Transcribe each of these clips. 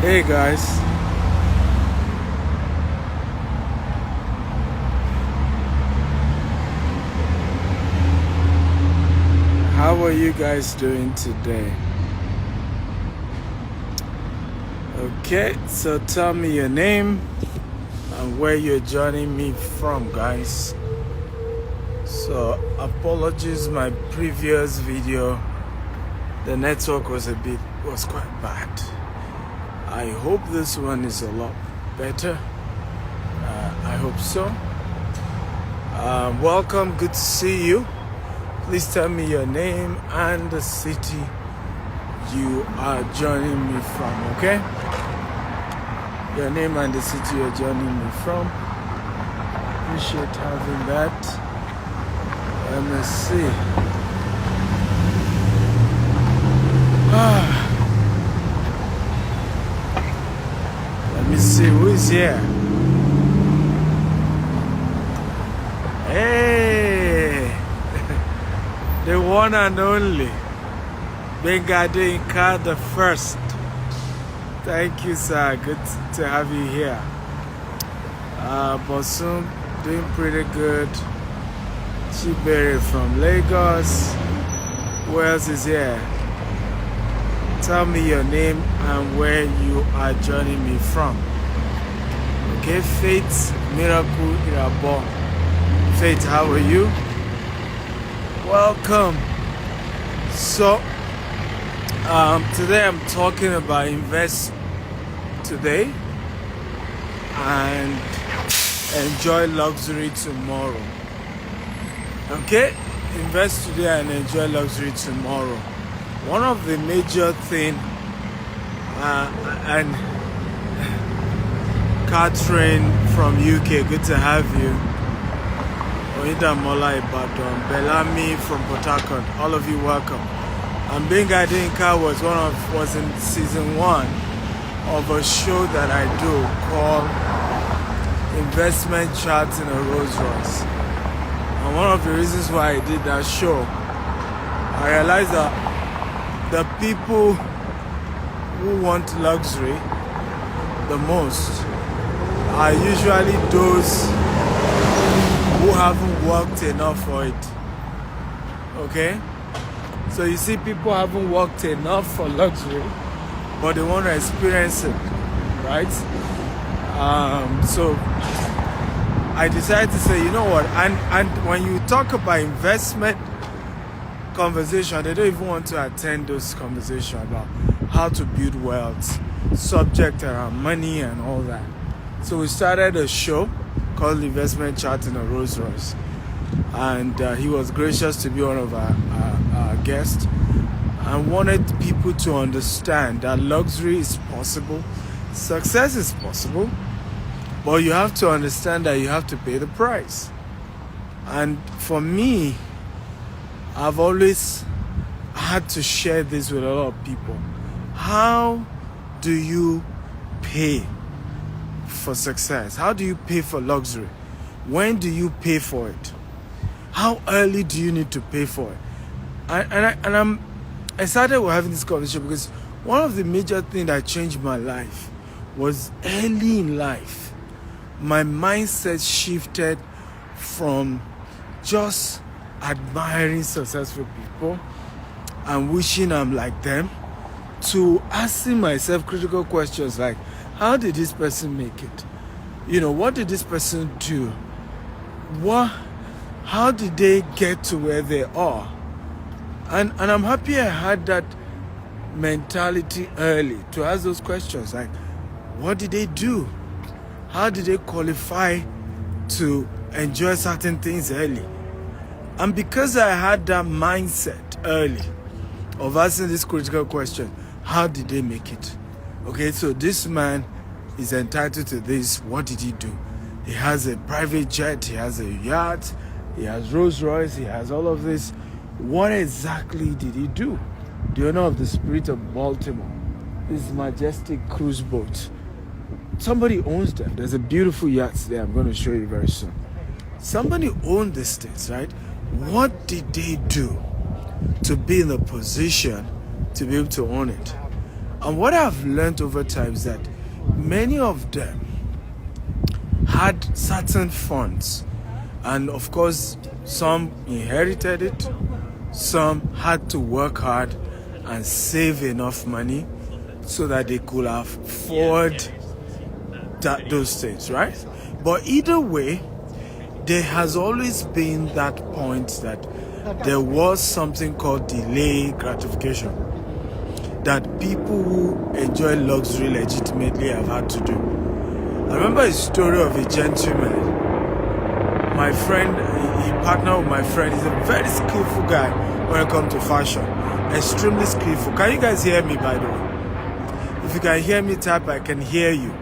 Hey guys, how are you guys doing today? Okay, so tell me your name and where you're joining me from, guys. So apologies, my previous video, the network was quite bad. I hope this one is a lot better. I hope so. Welcome, good to see you. Please tell me your name and the city you are joining me from, okay? Your name and the city you're joining me from. Appreciate having that. Let me see. Let me see who is here. Hey, the one and only Bengade Inka the first. Thank you, sir. Good to have you here. Bosun doing pretty good. Chibere from Lagos. Who else is here? Tell me your name and where you are joining me from. Okay, Faith Miracle Irabo. Faith, how are you? Welcome. So, today I'm talking about invest today and enjoy luxury tomorrow. Okay, invest today and enjoy luxury tomorrow. One of the major thing, and Catherine from UK, good to have you. Oida Mola Ibadan, Bellamy from Port Harcourt, all of you welcome. And Benga Dinka was in season 1 of a show that I do called Investment Charts in a Rolls Royce. And one of the reasons why I did that show, I realized that the people who want luxury the most are usually those who haven't worked enough for it. Okay? So you see, people haven't worked enough for luxury, but they want to experience it, right? So I decided to say, you know what? And when you talk about investment conversation, they don't even want to attend those conversations about how to build wealth, subject around money and all that. So we started a show called Investment Chart in a Rolls Royce, and he was gracious to be one of our guests and wanted people to understand that luxury is possible, success is possible, but you have to understand that you have to pay the price. And for me, I've always had to share this with a lot of people. How do you pay for success? How do you pay for luxury? When do you pay for it? How early do you need to pay for it? And I started with having this conversation because one of the major things that changed my life was early in life. My mindset shifted from just admiring successful people and wishing I'm like them to asking myself critical questions like, how did this person make it? You know, what did this person do? How did they get to where they are? And I'm happy I had that mentality early to ask those questions like, what did they do? How did they qualify to enjoy certain things early? And because I had that mindset early of asking this critical question, how did they make it? Okay, so this man is entitled to this. What did he do? He has a private jet, he has a yacht, he has Rolls Royce, he has all of this. What exactly did he do? The owner of the Spirit of Baltimore, this majestic cruise boat. Somebody owns them. There's a beautiful yacht there I'm going to show you very soon. Somebody owned these things, right? What did they do to be in a position to be able to own it? And what I've learned over time is that many of them had certain funds, and of course some inherited it, some had to work hard and save enough money so that they could afford those things, right? But either way, there has always been that point that there was something called delayed gratification that people who enjoy luxury legitimately have had to do. I remember a story of a gentleman. My friend, he partnered with my friend. He's a very skillful guy when it comes to fashion. Extremely skillful. Can you guys hear me, by the way? If you can hear me, type I can hear you.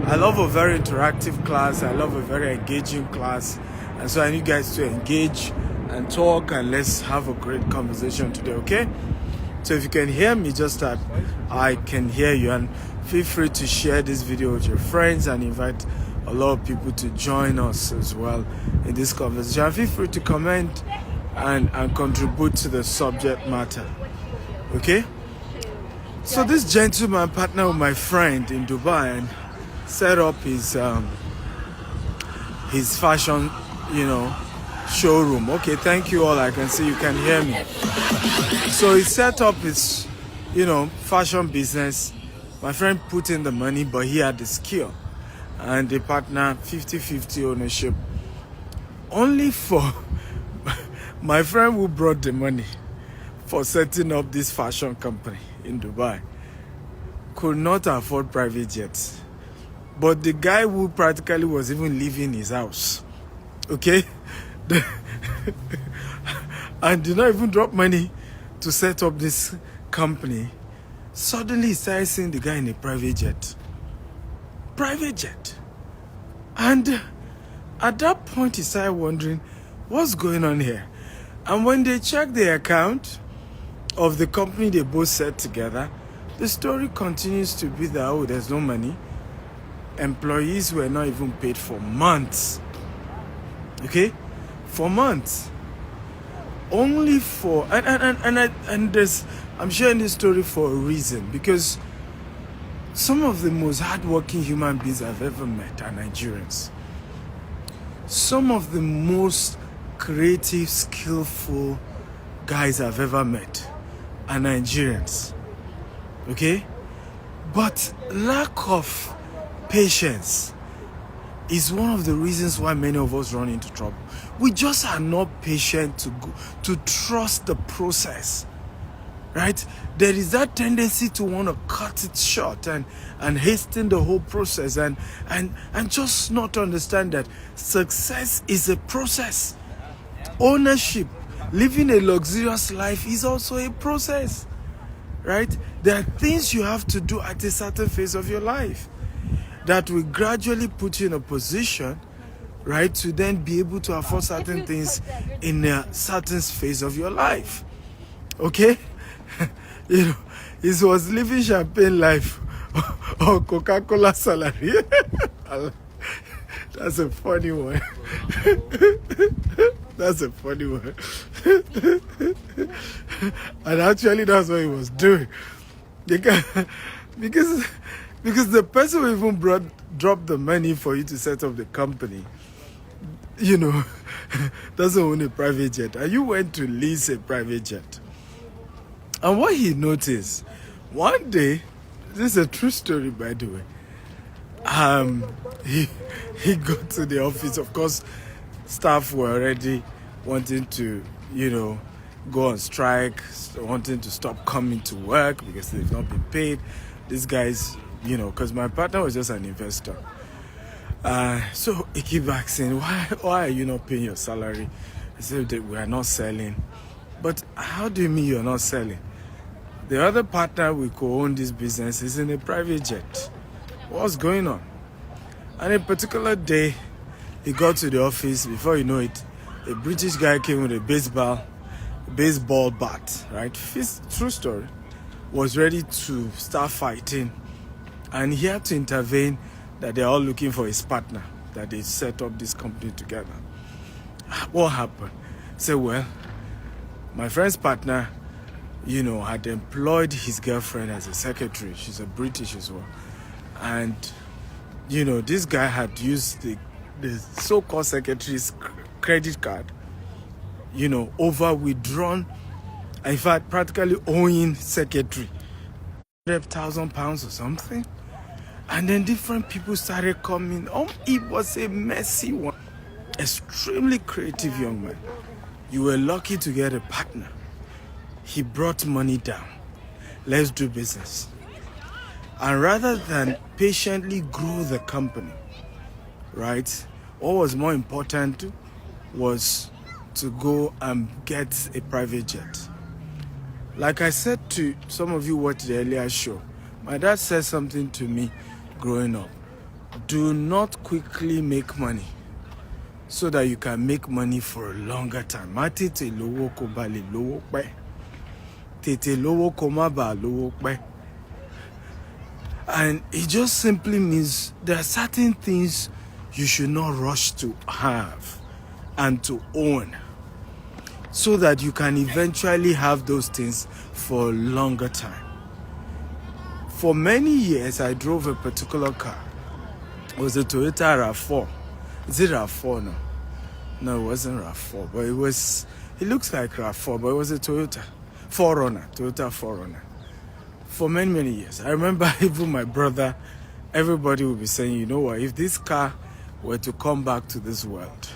I love a very interactive class. I love a very engaging class. And so I need you guys to engage and talk, and let's have a great conversation today, okay? So if you can hear me, just type I can hear you, and feel free to share this video with your friends and invite a lot of people to join us as well in this conversation. Feel free to comment and contribute to the subject matter, okay? So this gentleman partnered with my friend in Dubai and set up his fashion, showroom. Okay, thank you all. I can see you can hear me. So he set up his, fashion business. My friend put in the money, but he had the skill. And they partner 50-50 ownership. Only for my friend who brought the money for setting up this fashion company in Dubai could not afford private jets. But the guy who practically was even leaving his house, okay? And did not even drop money to set up this company, suddenly he started seeing the guy in a private jet. Private jet. And at that point he started wondering, what's going on here? And when they checked the account of the company they both set together, the story continues to be that, there's no money. Employees were not even paid for months. Okay? For months. Only for and there's, I'm sharing this story for a reason, because some of the most hardworking human beings I've ever met are Nigerians. Some of the most creative, skillful guys I've ever met are Nigerians. Okay? But lack of patience is one of the reasons why many of us run into trouble. We just are not patient to trust the process, right? There is that tendency to want to cut it short and hasten the whole process and just not understand that success is a process. Ownership, living a luxurious life is also a process, right? There are things you have to do at a certain phase of your life that will gradually put you in a position, right, to then be able to afford certain things in a certain phase of your life. Okay? It was living champagne life or Coca-Cola salary. That's a funny one. That's a funny one. And actually that's what he was doing. Because the person who even dropped the money for you to set up the company, doesn't own a private jet. And you went to lease a private jet. And what he noticed, one day, this is a true story, by the way. He got to the office. Of course, staff were already wanting to, go on strike, wanting to stop coming to work because they've not been paid. These guys, because my partner was just an investor. So he keep asking, why are you not paying your salary? I said that we are not selling. But how do you mean you're not selling? The other partner we co-own this business is in a private jet. What's going on? And a particular day, he got to the office. Before you know it, a British guy came with a baseball bat, right? True story. Was ready to start fighting. And he had to intervene that they're all looking for his partner, that they set up this company together. What happened? Say, well, my friend's partner had employed his girlfriend as a secretary. She's a British as well. And, this guy had used the so-called secretary's credit card, over withdrawn, in fact, practically owing secretary £100,000 or something. And then different people started coming. It was a messy one. Extremely creative young man. You were lucky to get a partner. He brought money down. Let's do business. And rather than patiently grow the company, right, what was more important was to go and get a private jet. Like I said to some of you watched the earlier show, my dad said something to me growing up. Do not quickly make money so that you can make money for a longer time. Tete lowo ko ba le lowo pe. Tete lowo ko ma ba lowo pe. And it just simply means there are certain things you should not rush to have and to own, so that you can eventually have those things for a longer time. For many years, I drove a particular car. It was a Toyota RAV4. Is it RAV4 now? No, it wasn't RAV4, but it looks like RAV4, but it was a Toyota 4Runner, Toyota 4Runner. For many, many years. I remember even my brother, everybody would be saying, you know what, if this car were to come back to this world,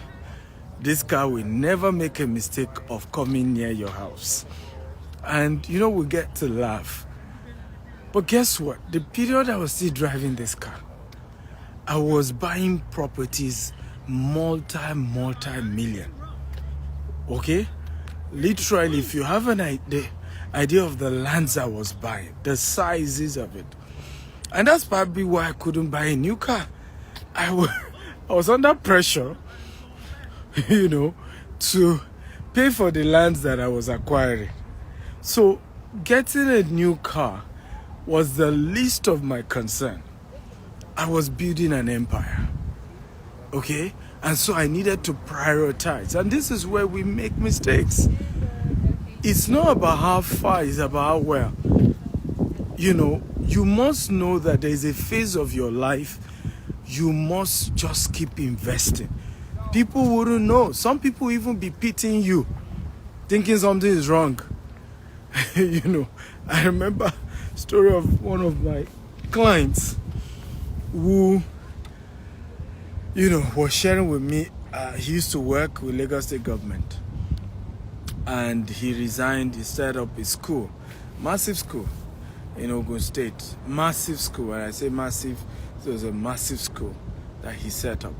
this car will never make a mistake of coming near your house. And, we get to laugh. But guess what? The period I was still driving this car, I was buying properties multi-million. Okay? Literally, if you have an idea of the lands I was buying, the sizes of it. And that's probably why I couldn't buy a new car. I was under pressure, to pay for the lands that I was acquiring. So getting a new car was the least of my concern. I was building an empire. Okay? And so I needed to prioritize. And this is where we make mistakes. It's not about how far, it's about how well. You must know that there is a phase of your life you must just keep investing. People wouldn't know. Some people even be pitying you, thinking something is wrong. I remember a story of one of my clients who, was sharing with me. He used to work with Lagos State government. And he resigned, he set up a school, massive school in Ogun State. Massive school. When I say massive, it was a massive school that he set up.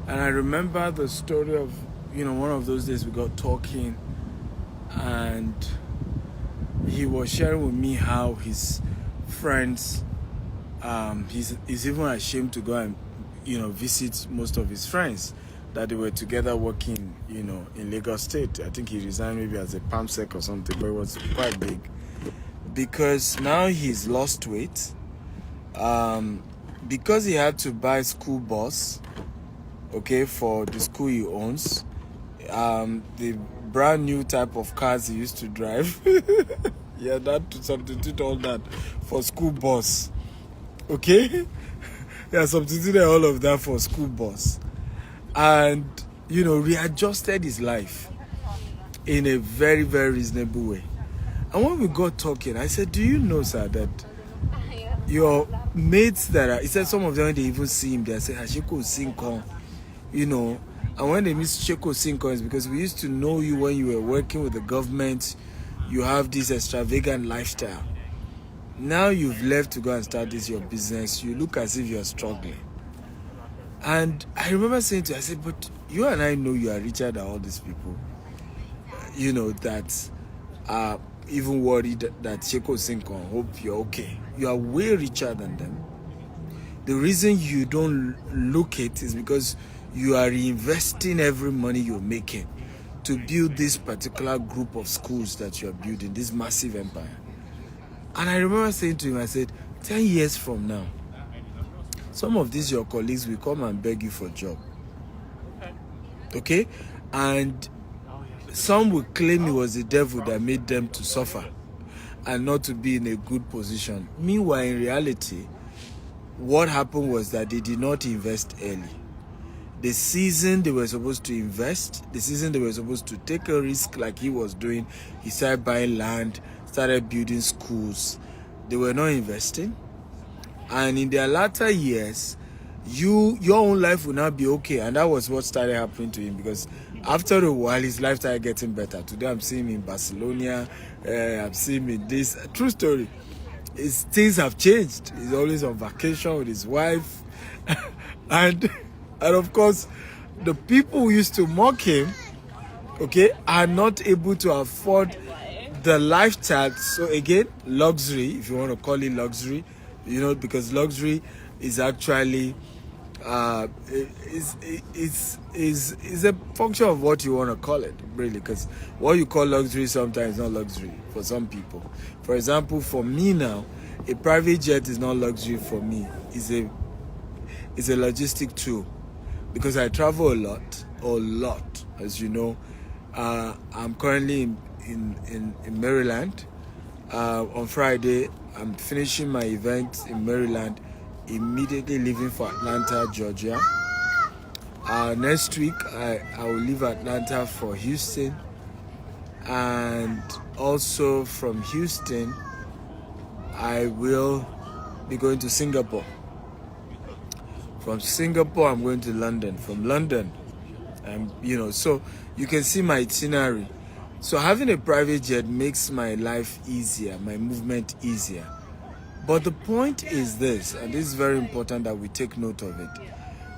And I remember the story of, one of those days we got talking, and he was sharing with me how his friends, he's even ashamed to go and, visit most of his friends that they were together working, in Lagos State. I think he resigned maybe as a PAMSEC or something, but it was quite big. Because now he's lost weight. Because he had to buy school bus, okay, for the school he owns. The brand new type of cars he used to drive. He had to substitute all that for school bus. Okay? He had substituted all of that for school bus. And, readjusted his life in a very, very reasonable way. And when we got talking, I said, do you know, sir, that your mates he said some of them, when they even see him, they say, Ashiko Sinkon, and when they miss Sheko Sinkon, it's because we used to know you when you were working with the government, you have this extravagant lifestyle. Now you've left to go and start your business, you look as if you're struggling. And I remember saying to him, I said, but you and I know you are richer than all these people, that are even worried that Sheko Sinkon, hope you're okay. You are way richer than them. The reason you don't look it is because you are reinvesting every money you're making to build this particular group of schools that you're building, this massive empire. And I remember saying to him, I said, 10 years from now, some of these your colleagues will come and beg you for a job. Okay? And some will claim it was the devil that made them to suffer. and not to be in a good position. Meanwhile, in reality, what happened was that they did not invest early. The season they were supposed to invest, the season they were supposed to take a risk like he was doing, he started buying land, started building schools. They were not investing. And in their latter years, your own life will not be okay. And that was what started happening to him, because after a while, his life started getting better. Today, I'm seeing him in Barcelona. I'm seeing him in this. True story. Things have changed. He's always on vacation with his wife. and of course, the people who used to mock him, okay, are not able to afford the lifestyle. So again, luxury, if you want to call it luxury, because luxury is actually is a function of what you want to call it, really, because what you call luxury sometimes is not luxury for some people. For example, for me now, a private jet is not luxury for me. It's a logistic tool, because I travel a lot, as you know. I'm currently in Maryland. On Friday, I'm finishing my event in Maryland, immediately leaving for Atlanta, Georgia. Next week, I will leave Atlanta for Houston, and also from Houston, I will be going to Singapore. From Singapore, I'm going to London. From London, so you can see my itinerary. So having a private jet makes my life easier, my movement easier. But the point is this, and this is very important that we take note of it.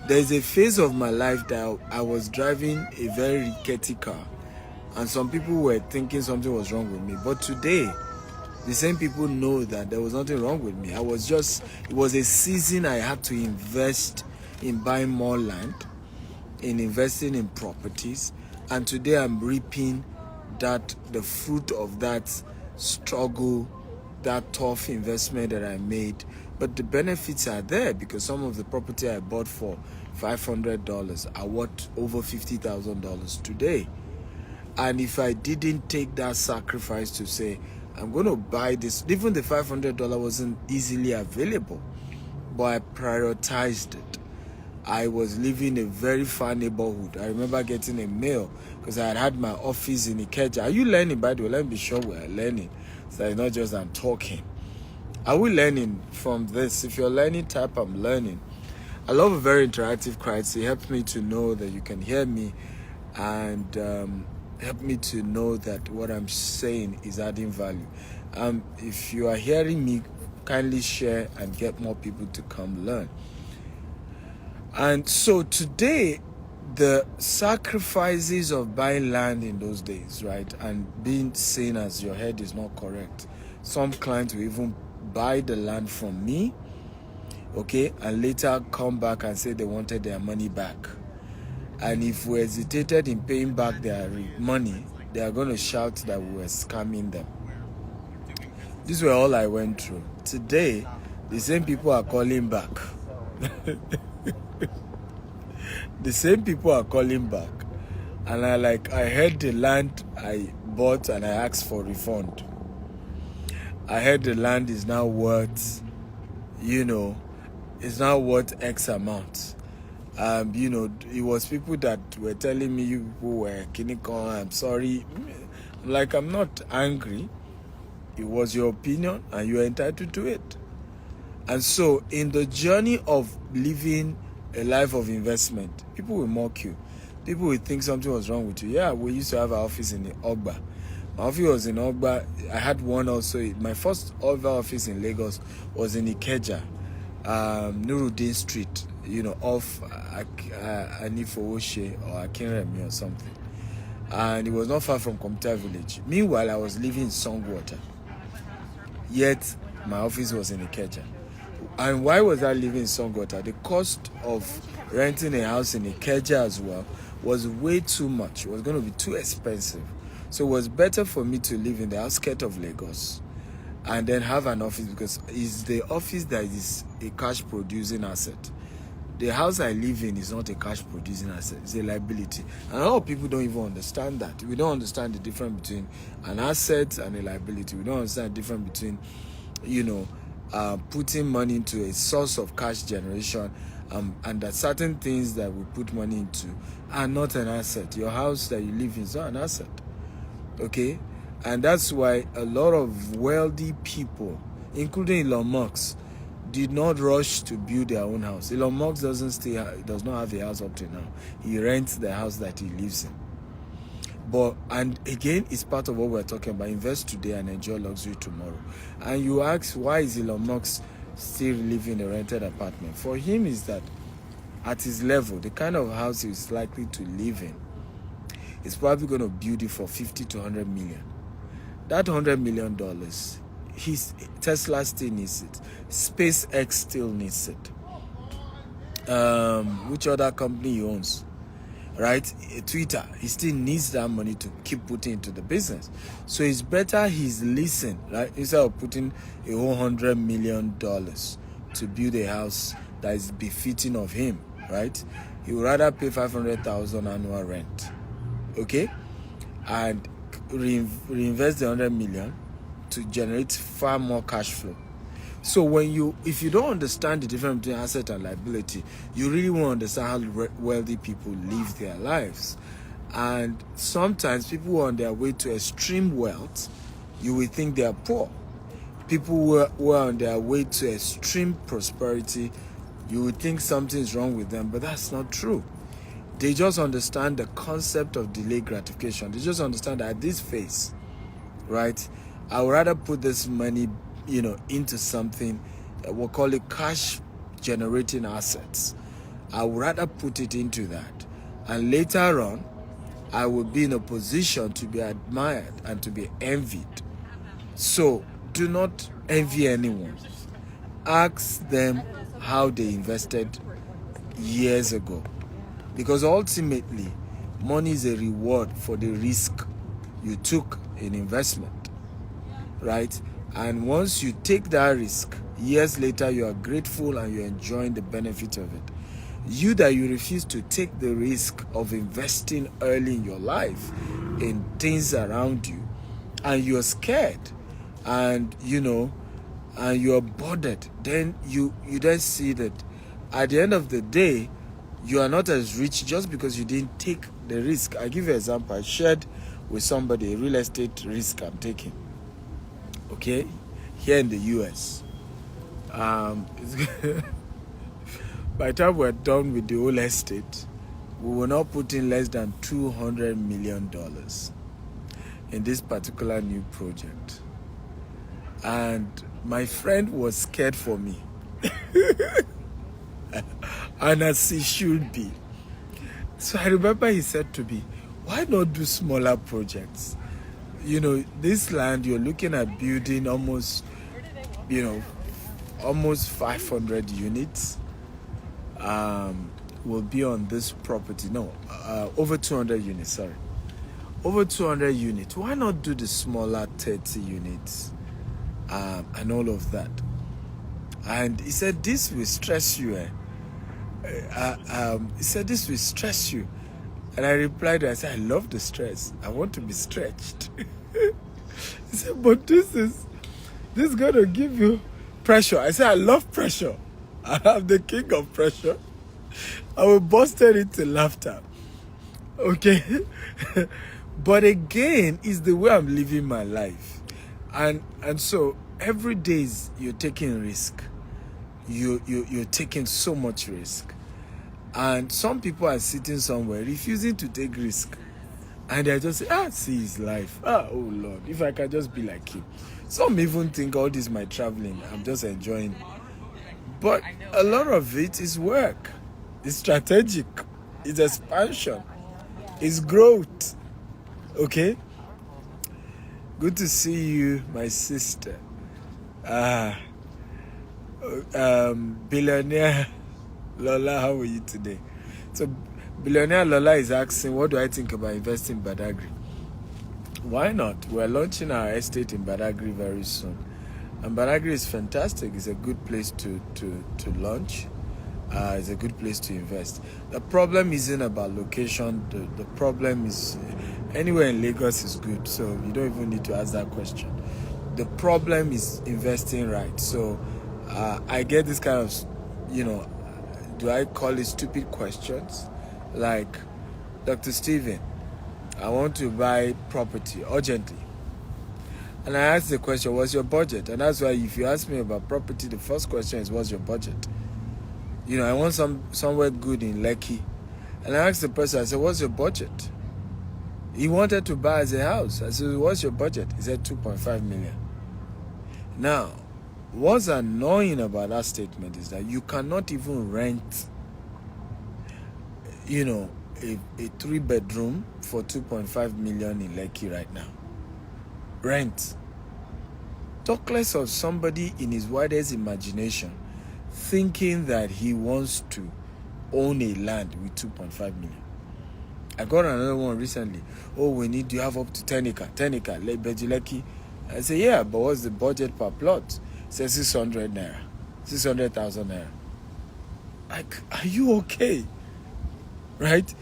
There's a phase of my life that I was driving a very rickety car, and some people were thinking something was wrong with me. But today, the same people know that there was nothing wrong with me. It was a season I had to invest in buying more land, in investing in properties, and today I'm reaping the fruit of that struggle, that tough investment that I made. But the benefits are there, because some of the property I bought for $500 are worth over $50,000 today. And if I didn't take that sacrifice to say, I'm going to buy this, even the $500 wasn't easily available, but I prioritized it. I was living in a very far neighborhood. I remember getting a mail, because I had my office in Ikeja. Are you learning, by the way? Let me be sure we're learning. So it's not just I'm talking. Are we learning from this? If you're learning, type I'm learning. I love a very interactive crowd. It helps me to know that you can hear me, and help me to know that what I'm saying is adding value. If you are hearing me, kindly share and get more people to come learn. And so today, the sacrifices of buying land in those days, right, and being seen as your head is not correct. Some clients will even buy the land from me, okay, and later come back and say they wanted their money back. And if we hesitated in paying back their money, they are going to shout that we were scamming them. These were all I went through. Today, the same people are calling back. The same people are calling back, and I heard the land I bought and I asked for refund. I heard the land is now worth, it's now worth X amount. It was people that were telling me, you people were kinikon, I'm sorry. I'm not angry. It was your opinion and you are entitled to it. And so in the journey of living a life of investment, people will mock you. People will think something was wrong with you. Yeah, we used to have our office in the Ogba. My office was in Ogba. I had one also. My first other office in Lagos was in Ikeja, Nuruddin Street, off Anifowoshe or Akinremi or something. And it was not far from Computer Village. Meanwhile, I was living in Songwater. Yet, my office was in Ikeja. And why was I living in Songwater? The cost of renting a house in Ikeja as well was way too much. It was going to be too expensive. So it was better for me to live in the outskirts of Lagos and then have an office, because it's the office that is a cash producing asset. the house I live in is not a cash producing asset, it's a liability. And a lot of people don't even understand that. We don't understand the difference between an asset and a liability. We don't understand the difference between, putting money into a source of cash generation, and that certain things that we put money into are not an asset. Your house that you live in is not an asset. Okay? And that's why a lot of wealthy people, including Elon Musk, did not rush to build their own house. Elon Musk does not have a house up to now. He rents the house that he lives in. But, and again, it's part of what we're talking about. Invest today and enjoy luxury tomorrow. And you ask, why is Elon Musk still living in a rented apartment? For him is that at his level, the kind of house he's likely to live in, is probably going to build it for 50 to 100 million. That $100 million, Tesla still needs it. SpaceX still needs it. Which other company he owns? Right? Twitter. He still needs that money to keep putting into the business. So it's better he's leasing, right? Instead of putting a whole $100 million to build a house that is befitting of him, right? He would rather pay $500,000 annual rent, okay, and reinvest the $100 million to generate far more cash flow. So if you don't understand the difference between asset and liability, you really won't understand how wealthy people live their lives. And sometimes people who are on their way to extreme wealth, you will think they are poor. People who are on their way to extreme prosperity, you would think something's wrong with them, but that's not true. They just understand the concept of delayed gratification. They just understand that at this phase, right, I would rather put this money, into something that we'll call it cash generating assets. I would rather put it into that. And later on, I will be in a position to be admired and to be envied. So do not envy anyone. Ask them how they invested years ago. Because ultimately, money is a reward for the risk you took in investment, right? And once you take that risk, years later, you are grateful and you're enjoying the benefit of it. You refuse to take the risk of investing early in your life in things around you, and you're scared, and and you're bothered, then you then see that at the end of the day, you are not as rich just because you didn't take the risk. I give you an example. I shared with somebody a real estate risk I'm taking. Okay, here in the US. By the time we're done with the whole estate, we will not put in less than $200 million in this particular new project. And my friend was scared for me. And as he should be. So I remember he said to me, why not do smaller projects? This land you're looking at building almost 500 units will be on this property. No, over 200 units, sorry. Over 200 units. Why not do the smaller 30 units and all of that? And he said, this will stress you. He said, this will stress you. And I replied, I said, I love the stress. I want to be stretched. He said, but this is going to give you pressure. I said, I love pressure. I'm the king of pressure. I will burst into laughter. Okay? But again, it's the way I'm living my life. And so every day you're taking risk. You're taking so much risk. And some people are sitting somewhere refusing to take risk. And they're just saying, see his life. Oh Lord, if I can just be like him. Some even think all this my traveling, I'm just enjoying. But a lot of it is work. It's strategic. It's expansion. It's growth. Okay? Good to see you, my sister. Billionaire Lola, how are you today? So Billionaire Lola is asking, what do I think about investing in Badagry? Why not? We're launching our estate in Badagry very soon. And Badagry is fantastic. It's a good place to launch. It's a good place to invest. The problem isn't about location. The problem is anywhere in Lagos is good, so you don't even need to ask that question. The problem is investing right. So I get this kind of, do I call it stupid questions? Like, Dr. Steven, I want to buy property urgently. And I ask the question, what's your budget? And that's why if you ask me about property, the first question is, what's your budget? I want somewhere good in Lekki. And I asked the person, I said, what's your budget? He wanted to buy as a house. I said, what's your budget? He said 2.5 million. Now, what's annoying about that statement is that you cannot even rent, a 3-bedroom for 2.5 million in Lekki right now. Rent. Talk less of somebody in his widest imagination thinking that he wants to own a land with 2.5 million. I got another one recently. Oh, you have up to 10 acres, Lekki. I say, yeah, but what's the budget per plot? It says 600,000 naira. Like, are you okay? Right?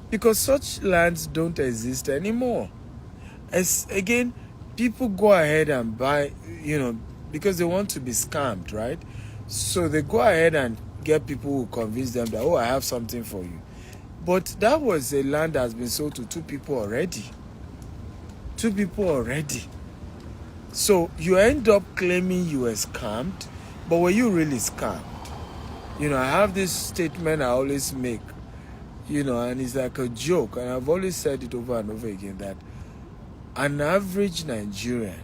Because such lands don't exist anymore. Again, people go ahead and buy, because they want to be scammed, right? So they go ahead and get people who convince them that, I have something for you. But that was a land that has been sold to 2 people already. 2 people already. So you end up claiming you were scammed, but were you really scammed? I have this statement I always make, and it's like a joke, and I've always said it over and over again, that an average Nigerian,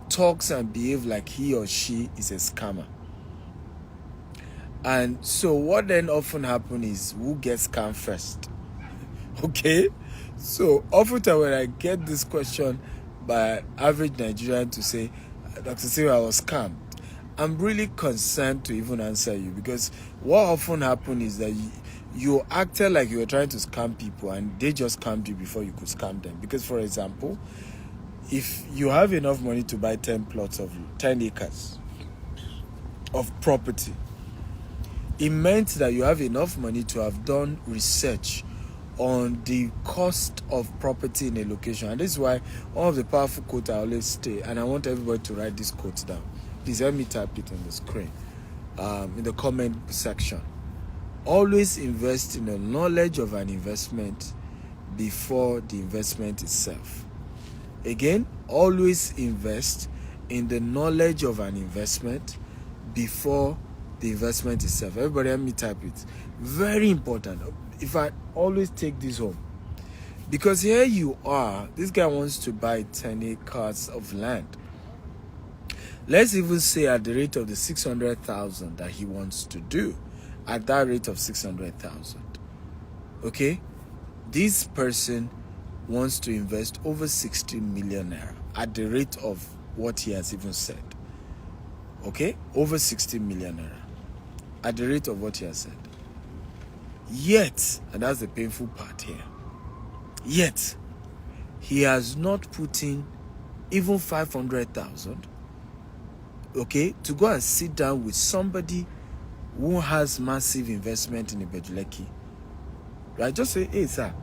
talks and behaves like he or she is a scammer. And so what then often happens is, who gets scammed first? Okay? So often when I get this question by average Nigerian to say, Dr. Siri, I was scammed, I'm really concerned to even answer you, because what often happens is that you acted like you were trying to scam people and they just scammed you before you could scam them. Because, for example, if you have enough money to buy 10 acres of property, it meant that you have enough money to have done research on the cost of property in a location. And this is why one of the powerful quotes I always say, and I want everybody to write this quote down. Please help me type it on the screen, in the comment section. Always invest in the knowledge of an investment before the investment itself. Again, always invest in the knowledge of an investment before the investment itself. Everybody help me type it. Very important. If I always take this home, because here you are, this guy wants to buy 10 acres of land. Let's even say at the rate of the 600,000 that he wants to do, at that rate of 600,000, okay, this person wants to invest over 60 million naira at the rate of what he has even said. Okay, over 60 million naira at the rate of what he has said. Yet, and that's the painful part here, yet he has not put in even 500,000, okay, to go and sit down with somebody who has massive investment in Ibejuleki. Right? Just say, hey, sir,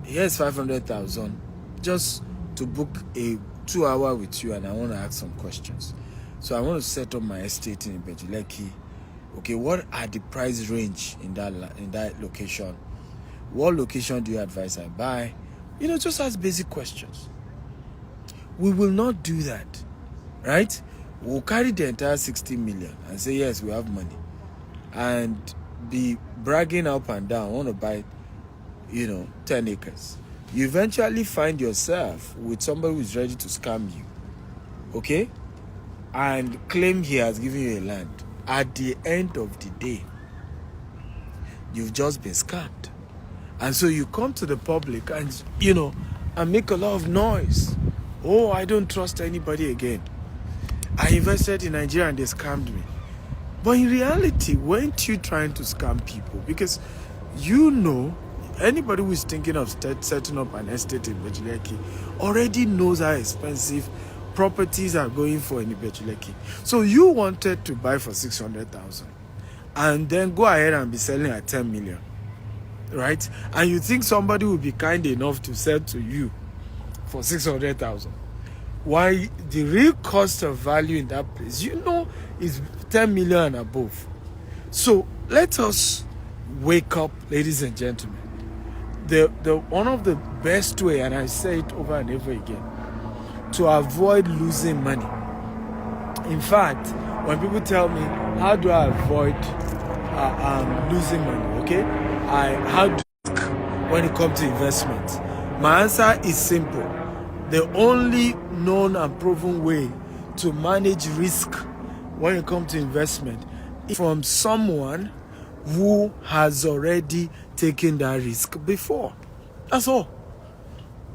here's 500,000 just to book a 2-hour with you, and I want to ask some questions. So I want to set up my estate in Ibejuleki. Okay, what are the price range in that location? What location do you advise I buy? Just ask basic questions. We will not do that, right? We'll carry the entire 60 million and say, yes, we have money, and be bragging up and down, I want to buy, 10 acres. You eventually find yourself with somebody who's ready to scam you, okay? And claim he has given you a land. At the end of the day, you've just been scammed. And so you come to the public and, and make a lot of noise. Oh, I don't trust anybody again. I invested in Nigeria and they scammed me. But in reality, weren't you trying to scam people? Because anybody who is thinking of setting up an estate in Bejuleki already knows how expensive properties are going for in Ibejuleki. So you wanted to buy for 600,000 and then go ahead and be selling at 10 million, right? And you think somebody will be kind enough to sell to you for 600,000? Why the real cost of value in that place, is 10 million and above. So let us wake up, ladies and gentlemen. The one of the best way, and I say it over and over again, to avoid losing money. In fact, when people tell me, how do I avoid losing money? Okay, how do when it comes to investment? My answer is simple. The only known and proven way to manage risk when it comes to investment is from someone who has already taken that risk before. That's all.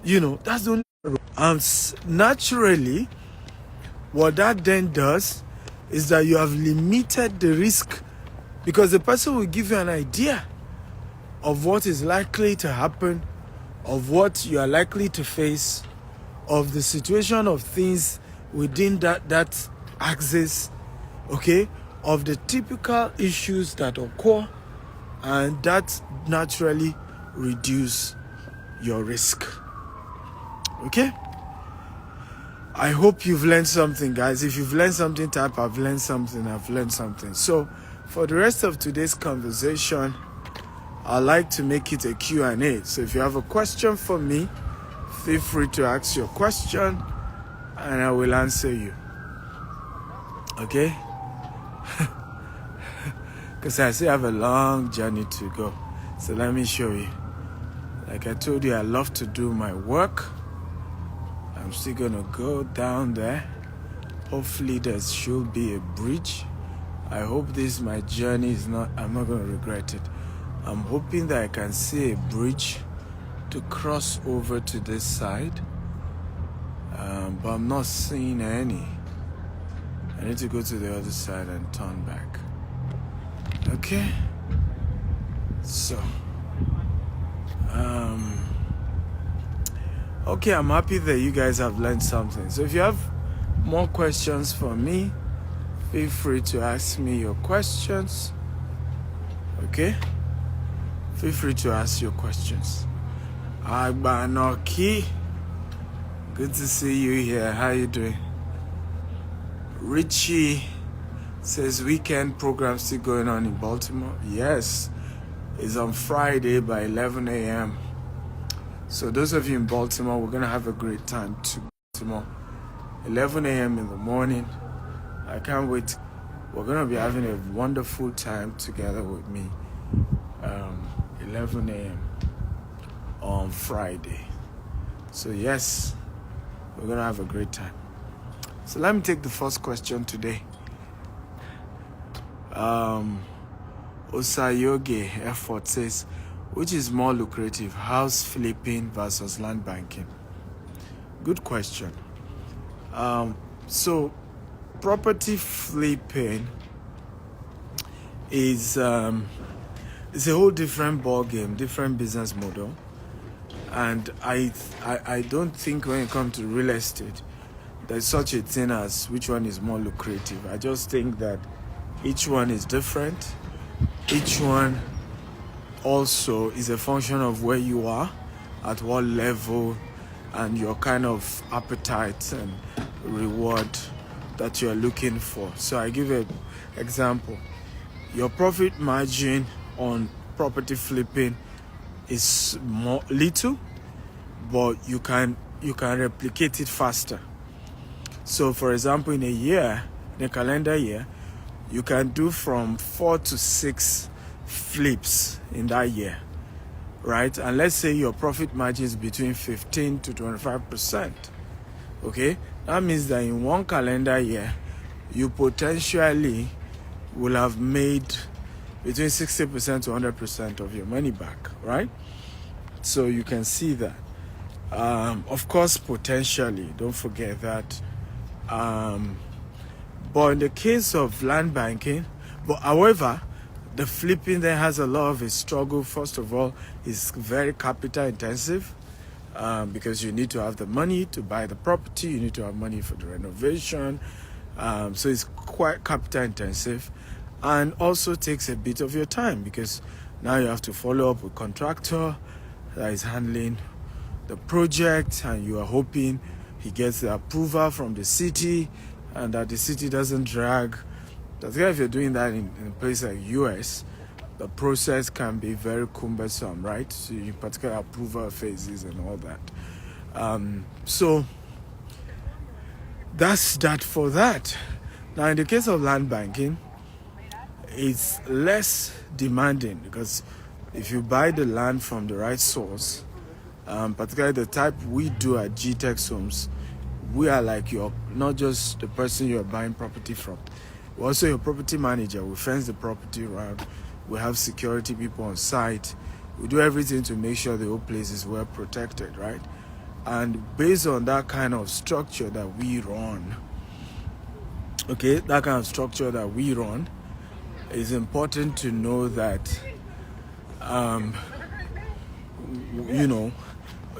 That's the only. Naturally, what that then does is that you have limited the risk, because the person will give you an idea of what is likely to happen, of what you are likely to face, of the situation of things within that axis, okay, of the typical issues that occur, and that naturally reduce your risk. Okay? I hope you've learned something, guys. If you've learned something, type I've learned something, I've learned something. So for the rest of today's conversation, I'd like to make it a Q&A. So if you have a question for me, feel free to ask your question and I will answer you. Okay? Because I still have a long journey to go. So let me show you. Like I told you, I love to do my work. I'm still going to go down there. Hopefully there should be a bridge. I hope my journey I'm not going to regret it. I'm hoping that I can see a bridge to cross over to this side, but I'm not seeing any. I need to go to the other side and turn back. Okay, so okay, I'm happy that you guys have learned something. So if you have more questions for me, feel free to ask me your questions. Okay, feel free to ask your questions. Agbanoki, good to see you here. How you doing? Richie says weekend program still going on in Baltimore. Yes, it's on Friday by 11 a.m. So those of you in Baltimore, we're gonna have a great time to Baltimore. 11 a.m. in the morning. I can't wait. We're gonna be having a wonderful time together with me. 11 a.m. on Friday. So yes, we're gonna have a great time. So let me take the first question today. Osayoge Effort says, which is more lucrative, house flipping versus land banking? Good question. So property flipping is it's a whole different ball game, different business model. And I don't think when it comes to real estate, there's such a thing as which one is more lucrative. I just think that each one is different. Each one also is a function of where you are, at what level, and your kind of appetite and reward that you're looking for. So I give an example. Your profit margin on property flipping is little, but you can replicate it faster. So for example, in a calendar year, you can do from 4 to 6 flips in that year, right? And let's say your profit margin is between 15 to 25%. Okay, that means that in one calendar year, you potentially will have made between 60% to 100% of your money back, right? So you can see that. Of course, potentially, don't forget that. But in the case of land banking, however, the flipping there has a lot of a struggle. First of all, it's very capital intensive, because you need to have the money to buy the property, you need to have money for the renovation. So it's quite capital intensive, and also takes a bit of your time, because now you have to follow up with contractor that is handling the project, and you are hoping he gets the approval from the city and that the city doesn't drag. That's why if you're doing that in a place like US, the process can be very cumbersome, right? So you particular approval phases and all that. So that's that for that. Now, in the case of land banking, it's less demanding, because if you buy the land from the right source, particularly the type we do at GTEX Homes, we are like not just the person you're buying property from, we're also your property manager. We fence the property around, we have security people on site, we do everything to make sure the whole place is well protected, right? And based on that kind of structure that we run, it's important to know that,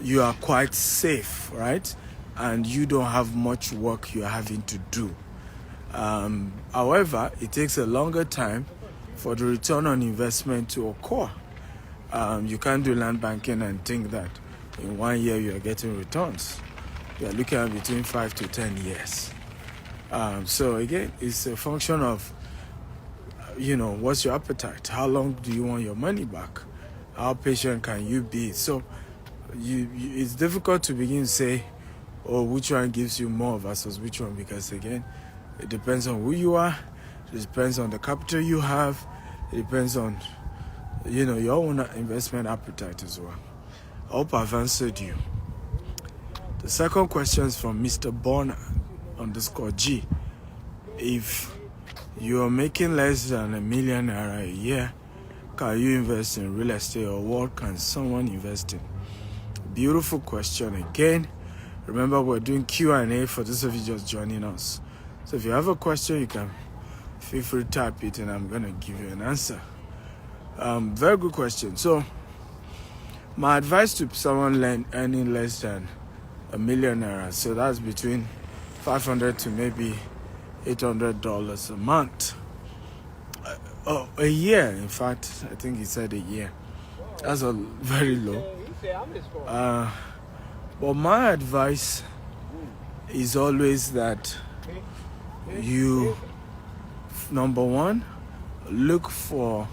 you are quite safe, right? And you don't have much work you're having to do. However, it takes a longer time for the return on investment to occur. You can't do land banking and think that in 1 year you are getting returns. You are looking at between 5 to 10 years. So again, it's a function of, what's your appetite? How long do you want your money back? How patient can you be? So it's difficult to begin to say, which one gives you more versus which one, because again, it depends on who you are, it depends on the capital you have, it depends on, your own investment appetite as well. I hope I've answered you. The second question is from Mr. Bonner _G. If you are making less than $1 million a year, can you invest in real estate, or what can someone invest in? Beautiful question again. Remember, we're doing Q&A for those of you just joining us. So if you have a question, you can feel free to type it and I'm going to give you an answer. Very good question. So my advice to someone earning less than $1 million, so that's between $500 to maybe $800 a month. A year, in fact, I think he said a year. That's very low. But my advice is always that you, number one, look for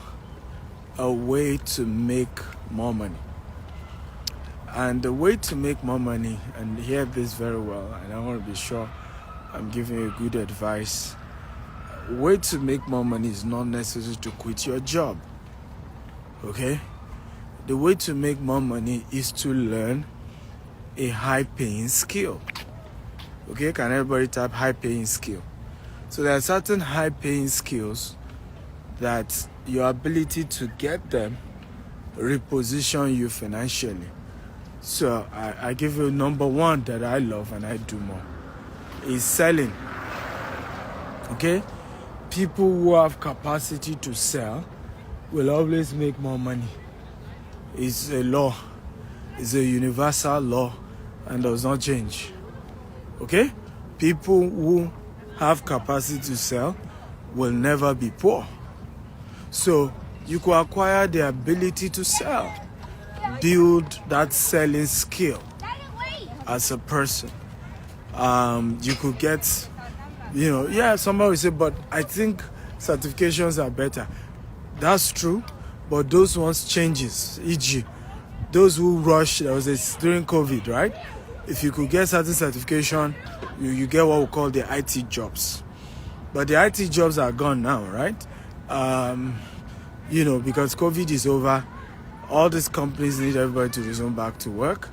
a way to make more money. And the way to make more money, and hear this very well, and I want to be sure I'm giving you good advice. Way to make more money is not necessary to quit your job. Okay? The way to make more money is to learn a high-paying skill. Okay? Can everybody type high-paying skill? So there are certain high-paying skills that your ability to get them reposition you financially. So I give you number one that I love and I do more is selling. Okay? People who have capacity to sell will always make more money. It's a law. It's a universal law and does not change. Okay? People who have capacity to sell will never be poor. So you could acquire the ability to sell. Build that selling skill as a person. You could get, somebody will say, but I think certifications are better. That's true, but those ones changes. E.g., those who rush, during COVID, right? If you could get certain certification, you get what we call the IT jobs. But the IT jobs are gone now, right? Because COVID is over, all these companies need everybody to resume back to work.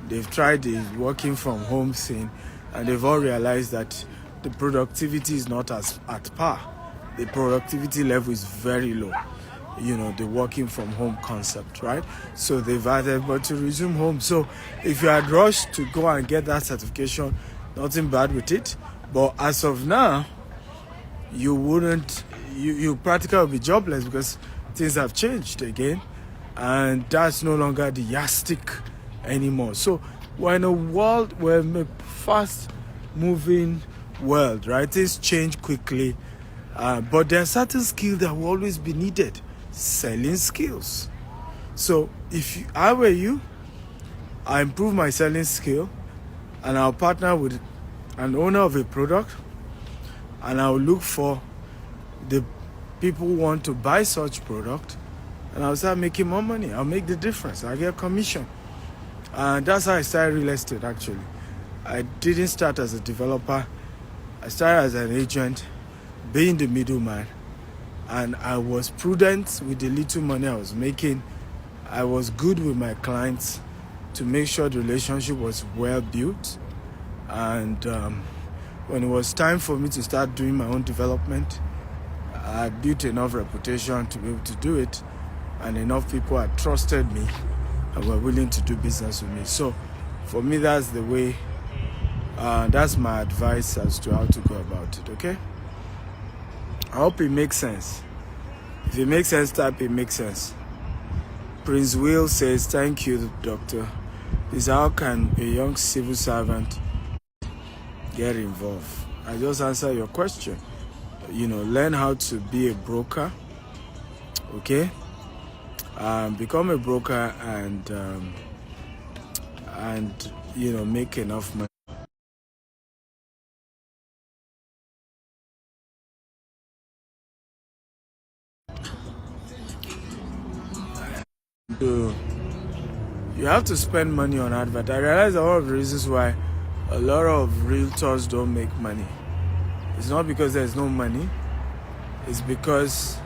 They've tried the working from home thing, and they've all realized that the productivity is not at par. The productivity level is very low. The working from home concept, right? So they've asked everybody to resume home. So if you had rushed to go and get that certification, nothing bad with it. But as of now, you practically will be jobless because things have changed again. And that's no longer the yardstick anymore. So we're in a world, we're in a fast moving world, right? Things change quickly, but there are certain skills that will always be needed. Selling skills. So if I were you, I improve my selling skill, and I'll partner with an owner of a product, and I'll look for the people who want to buy such product, and I'll start making more money. I'll make the difference. I'll get commission. And that's how I started real estate, actually. I didn't start as a developer. I started as an agent, being the middleman. And I was prudent with the little money I was making. I was good with my clients to make sure the relationship was well built. And when it was time for me to start doing my own development, I built enough reputation to be able to do it, and enough people had trusted me and were willing to do business with me. So for me, that's the way, that's my advice as to how to go about it, okay? I hope it makes sense. If it makes sense, type it makes sense. Prince Will says, thank you, doctor. Is how can a young civil servant get involved? I just answered your question. Learn how to be a broker, okay? Become a broker and make enough money. So you have to spend money on advert. I realize one of the reasons why a lot of realtors don't make money. It's not because there's no money. It's because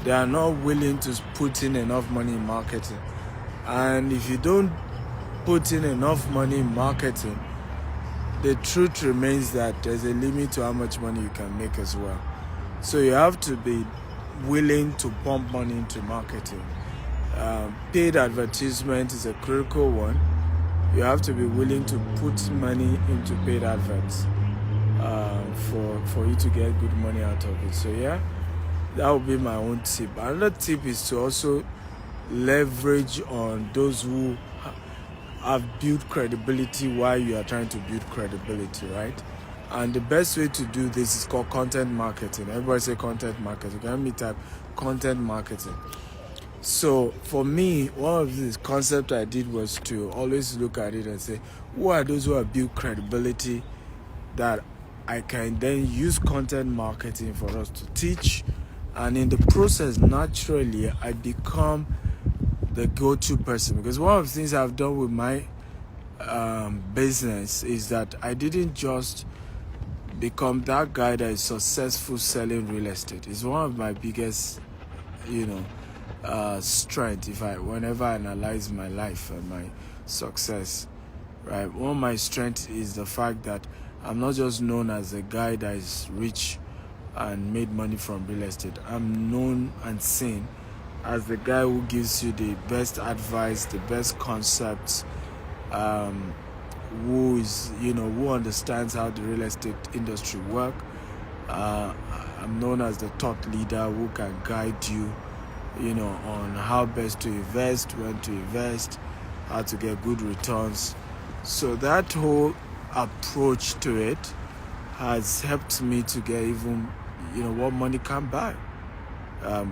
they are not willing to put in enough money in marketing. And if you don't put in enough money in marketing, the truth remains that there's a limit to how much money you can make as well. So you have to be willing to pump money into marketing. Paid advertisement is a critical one. You have to be willing to put money into paid adverts for you to get good money out of it. So yeah, that would be my own tip. Another tip is to also leverage on those who have built credibility while you are trying to build credibility, right? And the best way to do this is called content marketing. Everybody say content marketing. Can me type content marketing? So for me, one of the concepts I did was to always look at it and say, who are those who have built credibility that I can then use content marketing for us to teach, and in the process, naturally, I become the go-to person. Because one of the things I've done with my business is that I didn't just become that guy that is successful selling real estate. It's one of my biggest, strength. Whenever I analyze my life and my success, right? One of my strengths is the fact that I'm not just known as a guy that is rich and made money from real estate. I'm known and seen as the guy who gives you the best advice, the best concepts, who understands how the real estate industry works. I'm known as the thought leader who can guide you, on how best to invest, when to invest, how to get good returns. So that whole approach to it has helped me to get even, what money can buy.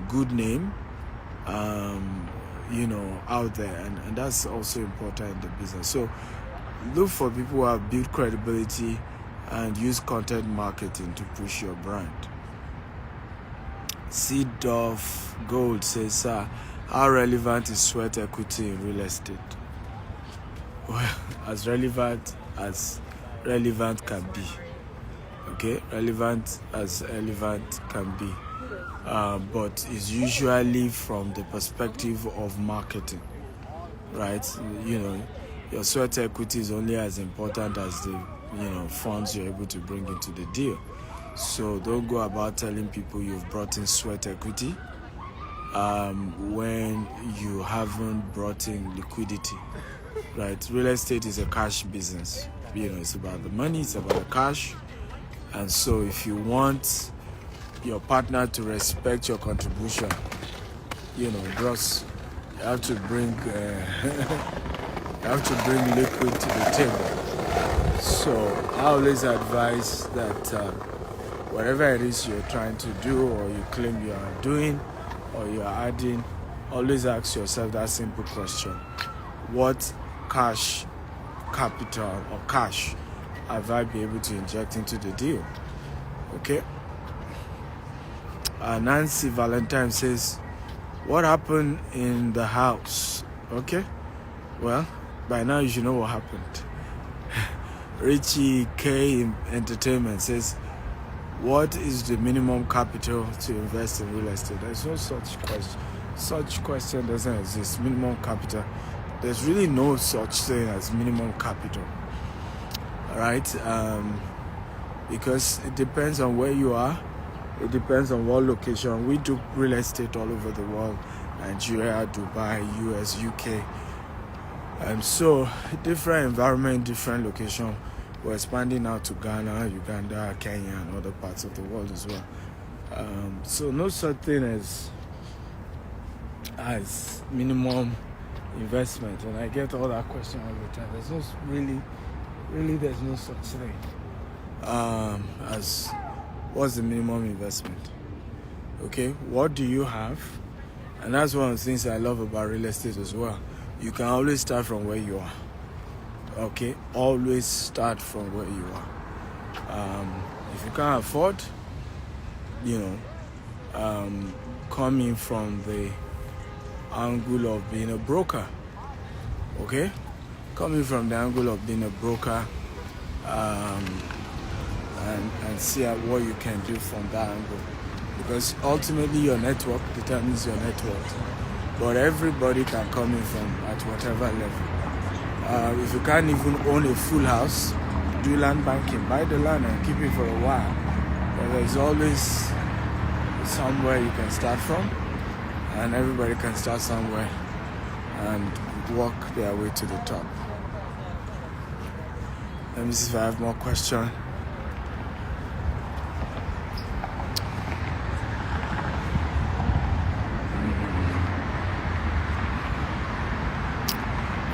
Good name, out there. And that's also important in the business. So look for people who have built credibility and use content marketing to push your brand. Seed of Gold says, sir, how relevant is sweat equity in real estate? Well, as relevant can be. Okay, relevant as relevant can be. But it's usually from the perspective of marketing, right? Your sweat equity is only as important as the funds you're able to bring into the deal. So don't go about telling people you've brought in sweat equity when you haven't brought in liquidity, right? Real estate is a cash business. It's about the money, it's about the cash. And so if you want your partner to respect your contribution, gross, you have to bring You have to bring liquid to the table. So I always advise that whatever it is you're trying to do or you claim you are doing or you are adding, always ask yourself that simple question. What cash capital or cash have I been able to inject into the deal? Okay. Nancy Valentine says, what happened in the house? Okay. Well, by now you should know what happened. Richie K Entertainment says, what is the minimum capital to invest in real estate? There's no such question. Such question doesn't exist. Minimum capital. There's really no such thing as minimum capital. All right? Because it depends on where you are. It depends on what location. We do real estate all over the world. Nigeria, Dubai, US, UK. And so, different environment, different location. We're expanding out to Ghana, Uganda, Kenya, and other parts of the world as well. So no such thing as minimum investment. And I get all that question all the time. There's no really there's no such thing as what's the minimum investment. Okay, what do you have? And that's one of the things I love about real estate as well. You can always start from where you are. Okay, always start from where you are. If you can't afford, coming from the angle of being a broker, okay, coming from the angle of being a broker, and see what you can do from that angle, because ultimately your network determines your net worth. But everybody can come in from at whatever level. If you can't even own a full house, do land banking, buy the land and keep it for a while. But there's always somewhere you can start from, and everybody can start somewhere and work their way to the top. Let me see if I have more questions.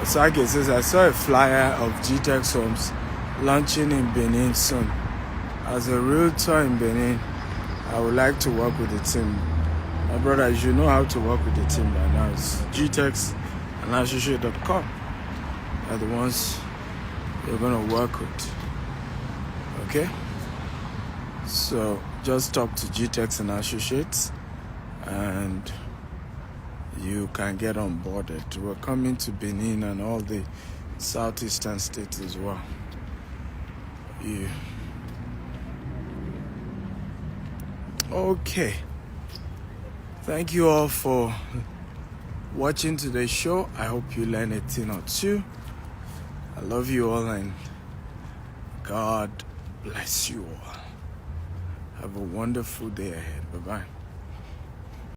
Sage says, I saw a flyer of GTEX Homes launching in Benin soon. As a realtor in Benin, I would like to work with the team. My brother, you know how to work with the team by now. It's GTEX and associate.com. They're the ones you're going to work with. Okay? So just talk to GTEX and Associates and you can get onboarded. We're coming to Benin and all the southeastern states as well. Yeah. Okay. Thank you all for watching today's show. I hope you learned a thing or two. I love you all and God bless you all. Have a wonderful day ahead. Bye-bye.